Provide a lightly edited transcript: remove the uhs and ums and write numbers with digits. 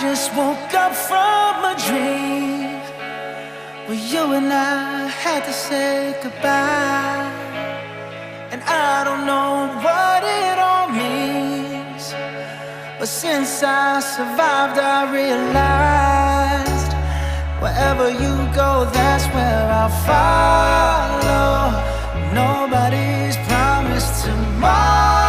just woke up from a dream where you and I had to say goodbye. And I don't know what it all means, but since I survived I realized wherever you go, that's where I'll follow. Nobody's promised tomorrow.